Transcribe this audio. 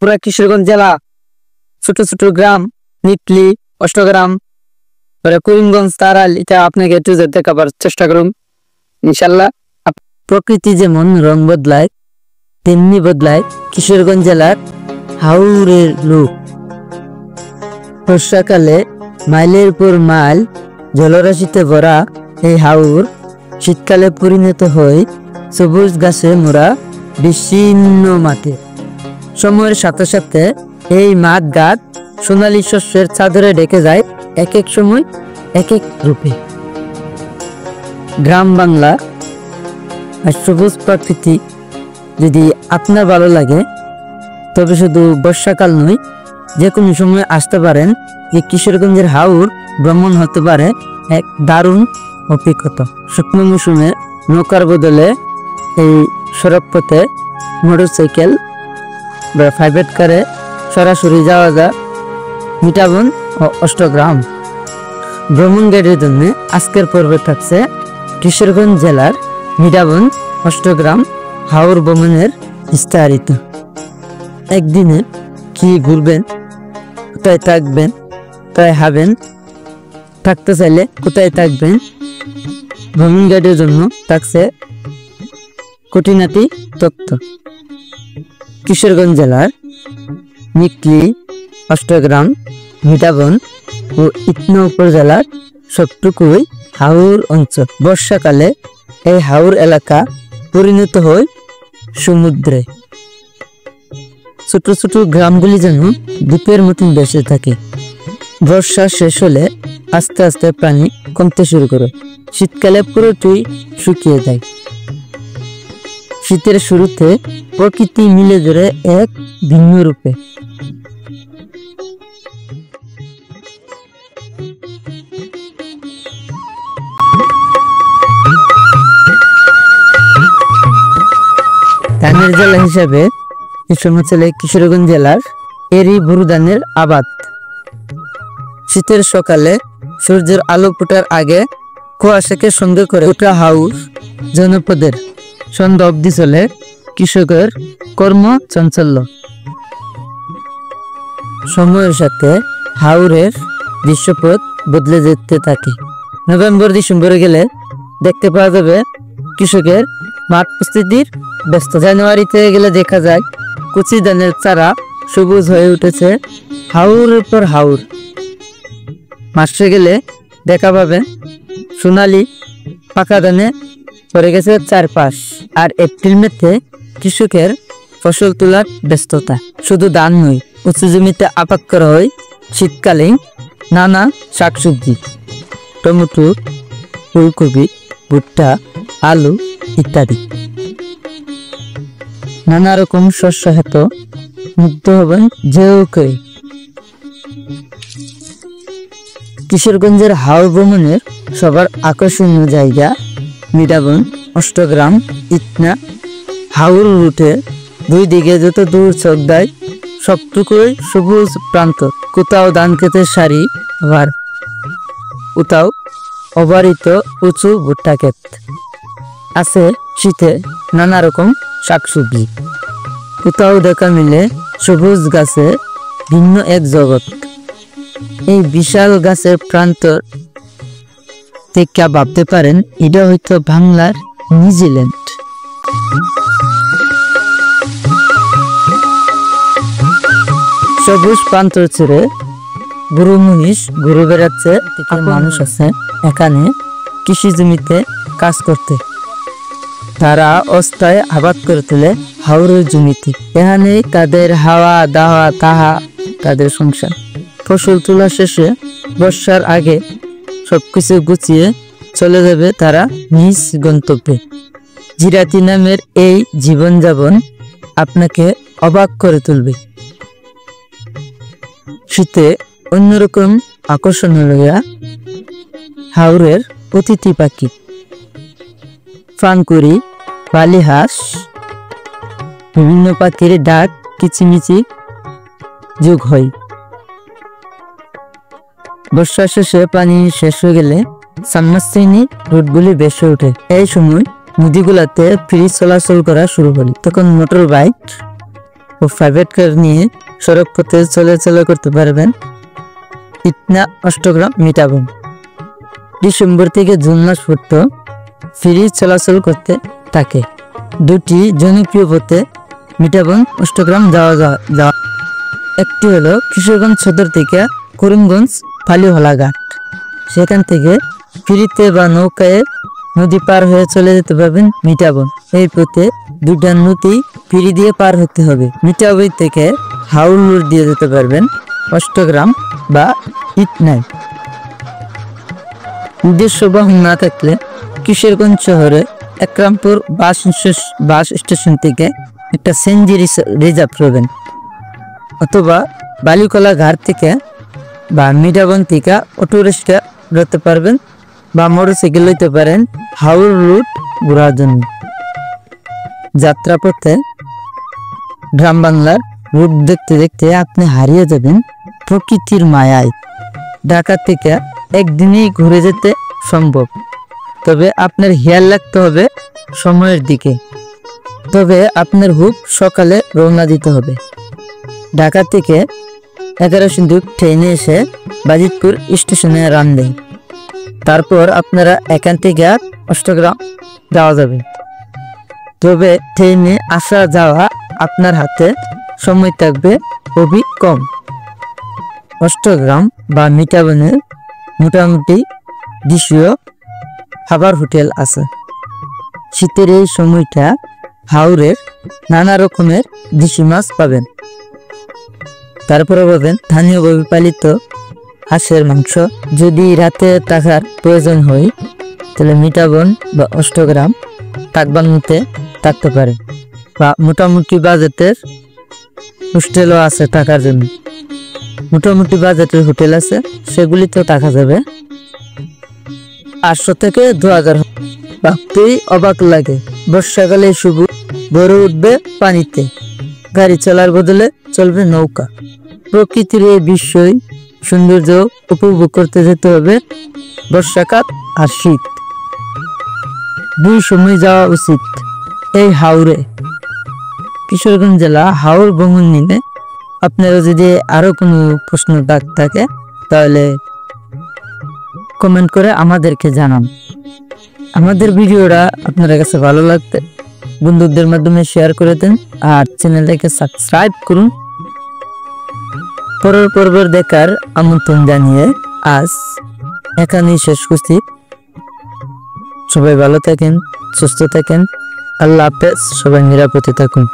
পুরা কিশোরগঞ্জ জেলা ছোট ছোট গ্রাম নিটলি অষ্টগ্রাম করিমগঞ্জ তারাল এটা আপনাকে একটু দেখাবার চেষ্টা করুন ইনশাল্লাহ। প্রকৃতি যেমন রং বদলায় তেমনি বদলায় কিশোরগঞ্জ জেলার হাওরের লোক। বর্ষাকালে মাইলের পর মাইল জলরাশিতে ভরা এই হাওর শীতকালে পরিণত হয় সবুজ গাছে মোড়া বিচ্ছিন্ন মাঠে। সময়ের সাথে সাথে এই মাঠ ঘাট সোনালী শস্যের চাদরে ঢেকে যায়, এক এক সময় এক এক রূপে। গ্রাম বাংলা আর সবুজ প্রাকৃতিক যদি আপনার ভালো লাগে তবে শুধু বর্ষাকাল নয়, যে কোনো সময় আসতে পারেন। এই কিশোরগঞ্জের হাওর ভ্রমণ হতে পারে এক দারুণ অভিজ্ঞতা। শুকনো মৌসুমে নৌকার বদলে এই সড়ক পথে মোটরসাইকেল বা প্রাইভেট কারে সরাসরি যাওয়া যায় মিঠাবন ও অষ্টগ্রাম। ভ্রমণ গাইডের জন্য আজকের পর্বে থাকছে কিশোরগঞ্জ জেলার মিঠাবন অষ্টগ্রাম হাওর ভ্রমণের বিস্তারিত। একদিনে কি ঘুরবেন, কোথায় থাকবেন, কোথায় খাবেন, থাকতে চাইলে কোথায় থাকবেন, ভ্রমণ গাইডের জন্য থাকছে খুঁটিনাটি তথ্য। কিশোরগঞ্জ জেলার নিকলি অষ্টগ্রাম মিঠাবন ও ইটনা উপজেলার সবটুকুই হাওর অঞ্চল। বর্ষাকালে এই হাওর এলাকা পরিণত হয় সমুদ্রে। ছোট ছোট গ্রামগুলি যেন দ্বীপের মতন ভেসে থাকে। বর্ষা শেষ হলে আস্তে আস্তে পানি কমতে শুরু করে, শীতকালে পুরোটাই শুকিয়ে যায়। শীতের শুরুতে প্রকৃতি মিলে ধরে এক ভিন্ন রূপে। ধানের জেলা হিসাবে কিশোরগঞ্জ জেলার এরি বোরো ধানের আবাদ। শীতের সকালে সূর্যের আলো ফোটার আগে কুয়াশাকে সঙ্গে করে ওঠা হাওর জনপদের সন্ধ্যা অবধি চলে কৃষকের কর্ম চাঞ্চল্য। সময়ের সাথে হাওরের দৃশ্যপট বদলে যেতে থাকে। নভেম্বর ডিসেম্বরে গেলে দেখতে পাওয়া যাবে কৃষকের মাঠ প্রস্তুতির ব্যস্ত। জানুয়ারিতে গেলে দেখা যায় কচি ধানের চারা সবুজ হয়ে উঠেছে হাওরের পর হাওর। মাসে গেলে দেখা পাবেন সোনালি পাকা ধানে পড়ে গেছে চারপাশ। আর এপ্রিল মেতে কৃষকের ফসল তোলার ব্যস্ততা। শুধু ধান নয়, উঁচু জমিতে আবাদ করা হয় শীতকালীন নানা শাকসবজি, টমেটো, ফুলকপি, ভুট্টা, আলু ইত্যাদি। নানা রকম শস্য হেত মুগ্ধ হবেন যেও কেউ। কিশোরগঞ্জের হাওর ভ্রমণের সবার আকর্ষণীয় জায়গা মিঠাবন অষ্টগ্রাম ইটনা হাওর রুটে দুই দিকে যত দূর চোখ দেয় সবটুকুই সবুজ প্রান্ত। কোথাও ধান ক্ষেতের সারি, আবার কোথাও অবারিত উঁচু ভুট্টা ক্ষেত। আছে শীতে নানা রকম শাকসবজি। কোথাও দেখা মিলে সবুজ গাছে ভিন্ন এক জগৎ। এই বিশাল গাছের প্রান্ত থেকে ভাবতে পারেন এটা হয়তো বাংলার নিউজিল্যান্ড। সবুজ প্রান্ত ছেড়ে গরু মহিষ ঘুরে বেড়াচ্ছে। মানুষ আছে এখানে কৃষি জমিতে কাজ করতে। তারা অস্থায় আবাদ করে তোলে হাওরের জমিতে। এখানে তাদের হাওয়া দাওয়া তাহা তাদের সংসার। ফসল তোলা শেষে বর্ষার আগে সবকিছু গুছিয়ে চলে যাবে তারা নিজ গন্তব্যে। জিরাতি নামের এই জীবনযাপন আপনাকে অবাক করে তুলবে। শীতে অন্যরকম আকর্ষণ হলো হাওরের অতিথি পাখি ফানকুড়ি, বালিহাঁস, বিভিন্ন পাখির ডাক কিচিমিচি যোগ হয়। বর্ষা শেষে পানি শেষ হয়ে গেলে সাবমার্সিবল রুটগুলি ভেসে ওঠে। এই সময় নদীগুলোতে ফ্রি চলাচল করা শুরু হল। তখন মোটর বাইক, ও প্রাইভেট কার নিয়ে সড়ক পথে চলাচল করতে পারবেন। ইটনা অষ্টগ্রাম মিটাবন। ডিসেম্বর থেকে জুন মাস পর্যন্ত ফ্রি চলাচল করতে থাকে। দুটি জনপ্রিয় পথে মিটাবন অষ্টগ্রাম যাওয়া একটি হলো কিশোরগঞ্জ সদর থেকে করিমগঞ্জ ফালিওহলা ঘাট। সেখান থেকে ফ্রিতে বা নৌকায় নদী পার হয়ে চলে যেতে পারবেন মিটাবন। এই পথে দুটা নদী ফ্রি দিয়ে পার হতে হবে। মিটাবন থেকে হাউল রোড দিয়ে যেতে পারবেন অষ্টগ্রাম বা ইটনাই। উদ্দেশ্য বাহন না থাকলে কিশোরগঞ্জ শহরে একরামপুর বাস স্টেশন থেকে একটা সিএনজি রিজার্ভ করবেন, অথবা বালিকলা ঘাট থেকে বা মিটাবন থেকে অটো রিক্সা ধরতে পারবেন বা মোটরসাইকেল লইতে পারেন হাওড় রুট ঘোরার জন্য। যাত্রাপথে গ্রাম বাংলার রূপ দেখতে দেখতে আপনি হারিয়ে যাবেন প্রকৃতির মায়ায়। ঢাকা থেকে একদিনেই ঘুরে যেতে সম্ভব, তবে আপনার খেয়াল রাখতে হবে সময়ের দিকে। তবে আপনার খুব সকালে রওনা দিতে হবে। ঢাকা থেকে 11 সিন্ধুক ট্রেনে এসে বাজিতপুর স্টেশনে নামবেন। তারপর আপনারা এখান থেকে অষ্টগ্রাম যাওয়া যাবে। তবে ট্রেনে আসা যাওয়া আপনার হাতে সময় থাকবে খুবই কম। অষ্টগ্রাম বা মিটাবনের মোটামুটি 200 খাবার হোটেল আছে। শীতের এই সময়টা হাওরের নানা রকমের দেশি মাছ পাবেন। তারপরে পাবেন স্থানীয়ভাবে পালিত হাঁসের মাংস। যদি রাতে থাকার প্রয়োজন হয় তাহলে মিটাবন বা অষ্টগ্রাম তাকবানুতে থাকতে পারেন, বা মোটামুটি বাজেটের হোস্টেলও আছে থাকার জন্য। মোটামুটি বাজেটের হোটেল আছে, সেগুলিতেও থাকা যাবে। 800 থেকে 2000। ভাবতেই অবাক লাগে, বর্ষাকালে শুভ ভরে উঠবে পানিতে, গাড়ি চলার বদলে চলবে নৌকা। প্রকৃতির এই বিস্ময় সৌন্দর্য উপভোগ করতে যেতে হবে বর্ষাকাল আর শীত, দুই সময় যাওয়া উচিত। এই হাওরে কিশোরগঞ্জ জেলা হাওর ভ্রমণ নিলে আপনারা যদি আরো কোনো প্রশ্ন থাকে তাহলে কমেন্ট করে আমাদেরকে জানান। আমাদের ভিডিওটা আপনাদের কাছে ভালো লাগতে বন্ধুদের মাধ্যমে শেয়ার করে দেন আর চ্যানেলটাকে সাবস্ক্রাইব করুন। পরের পর্ব দেখার আমন্ত্রণ জানিয়ে আজ এখানেই শেষ করছি। সবাই ভালো থাকেন, সুস্থ থাকেন। আল্লাহ হাফেজ। সবাই নিরাপদে থাকুন।